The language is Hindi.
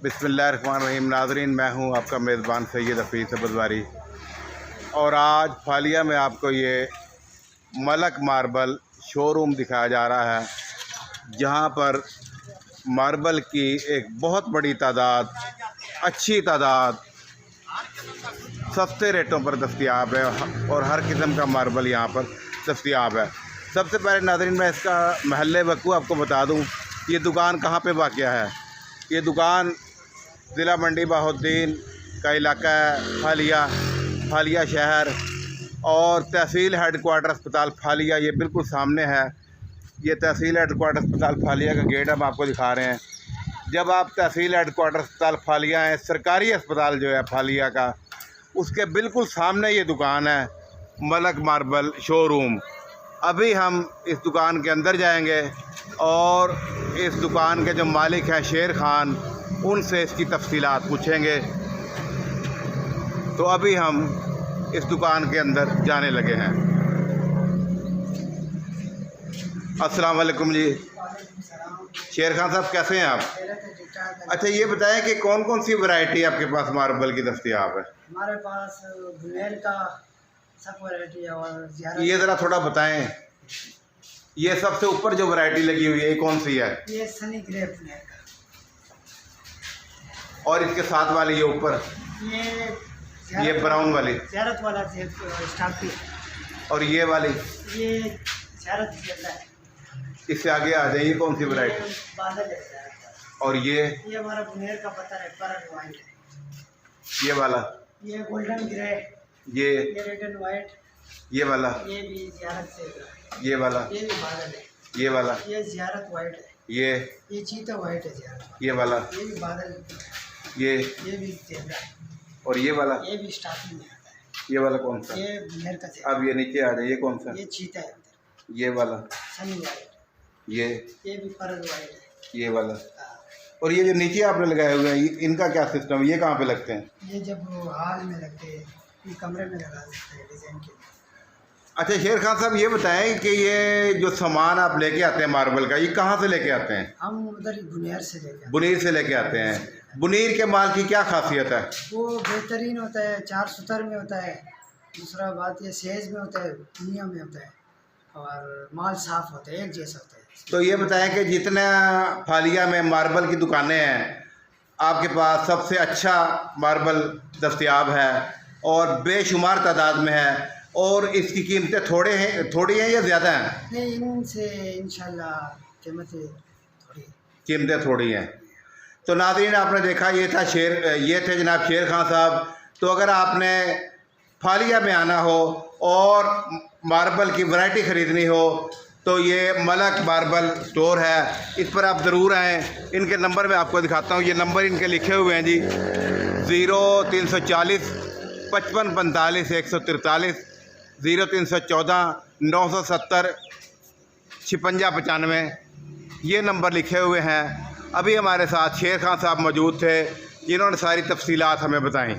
बिस्मिल्लाहिर्रहमानिर्रहीम। नाज़रीन, मैं हूं आपका मेज़बान सैयद हफीज़ सब्ज़वारी और आज फालिया में आपको ये मलक मार्बल शोरूम दिखाया जा रहा है, जहां पर मार्बल की एक बहुत बड़ी तादाद, अच्छी तादाद सस्ते रेटों पर दस्तयाब है और हर किस्म का मार्बल यहां पर दस्तयाब है। सबसे पहले नाज़रीन, मैं इसका महल्ले वक़ू आपको बता दूं, ये दुकान कहाँ पे वाक़या है। ये दुकान ज़िला मंडी बहाउद्दीन का इलाका है, फालिया शहर, और तहसील हेडक्वार्टर अस्पताल फालिया ये बिल्कुल सामने है। ये तहसील हेडक्वार्टर अस्पताल फालिया का गेट हम आपको दिखा रहे हैं। जब आप तहसील हेडक्वार्टर अस्पताल फालिया हैं, सरकारी अस्पताल जो है फालिया का, उसके बिल्कुल सामने ये दुकान है मलक मार्बल शोरूम। अभी हम इस दुकान के अंदर जाएंगे और इस दुकान के जो मालिक हैं शेर खान, उनसे इसकी तफसीलात पूछेंगे। तो अभी हम इस दुकान के अंदर जाने लगे हैं। अस्सलाम वालेकुम जी। शेर खान साहब, कैसे हैं आप? अच्छा, ये बताएं कि कौन कौन सी वैरायटी आपके पास मार्बल की दस्तयाब है? हमारे पास बुनेर का सब वैरायटी है। और ये ज़रा थोड़ा बताएं, ये सबसे ऊपर जो वैरायटी लगी हुई है ये कौन सी है? ये सनी ग्रे बुनेर का। और इसके साथ वाली ये ऊपर ये ब्राउन वाली ज़ियारत वाला स्टार्ट। और ये वाली ये ज़ियारत है। इससे आगे आ जाइए, कौन सी वैरायटी? बादल है। और ये हमारा बुनेर का पत्थर है, परल वाइट है। ये वाला, ये गोल्डन ग्रे, ये रेड एंड वाइट, ये वाला, ये भी ज़ियारत से, ये वाला, ये भी बादल है, ये वाला, ये ज़ियारत वाइट है, ये चीता वाइट है ज़ियारत, ये वाला, ये भी बादल, ये भी ज़ेब्रा है, और ये वाला, ये भी स्टार्टिंग में आता है। ये वाला कौन सा? ये बुनेर का ज़ेब्रा। अब ये नीचे आ जाए, ये कौन सा? ये चीता है अंदर। ये वाला, सनी वाइट, ये भी परल वाइट है। ये वाला। और ये जो नीचे आपने लगाए हुए हैं, इनका क्या सिस्टम है? ये कहाँ पे लगते हैं? ये जब हाल में लगते हैं, ये कमरे में लगा सकते हैं डिज़ाइन के। अच्छा शेर खान साहब, ये बताएं कि ये जो सामान आप लेके आते हैं मार्बल का, ये कहाँ से लेके आते हैं? हम उधर बुनेर से लेके, बुनीर से लेके आते हैं। बुनीर के माल की क्या खासियत है? वो बेहतरीन होता है, 4 सुतर में होता है। दूसरा बात ये सेज में होता है, दुनिया में होता है, और माल साफ़ होता है, एक जैसा होता है। तो ये बताएं कि जितना फालिया में मार्बल की दुकानें हैं, आपके पास सबसे अच्छा मार्बल दस्तयाब है और बेशुमार तादाद में है, और इसकी कीमतें थोड़ी हैं या ज़्यादा हैं? नहीं, इनसे इंशाल्लाह कीमतें थोड़ी हैं। तो नाज़रीन, आपने देखा, ये थे जनाब शेर खान साहब। तो अगर आपने फालिया में आना हो और मार्बल की वैरायटी ख़रीदनी हो तो ये मलक मार्बल स्टोर है, इस पर आप ज़रूर आएँ। इनके नंबर मैं आपको दिखाता हूँ, ये नंबर इनके लिखे हुए हैं जी, 0340 55 45 143, 0314 970 56 95, ये नंबर लिखे हुए हैं। अभी हमारे साथ शेर खान साहब मौजूद थे, जिन्होंने सारी तफसीलात हमें बताई।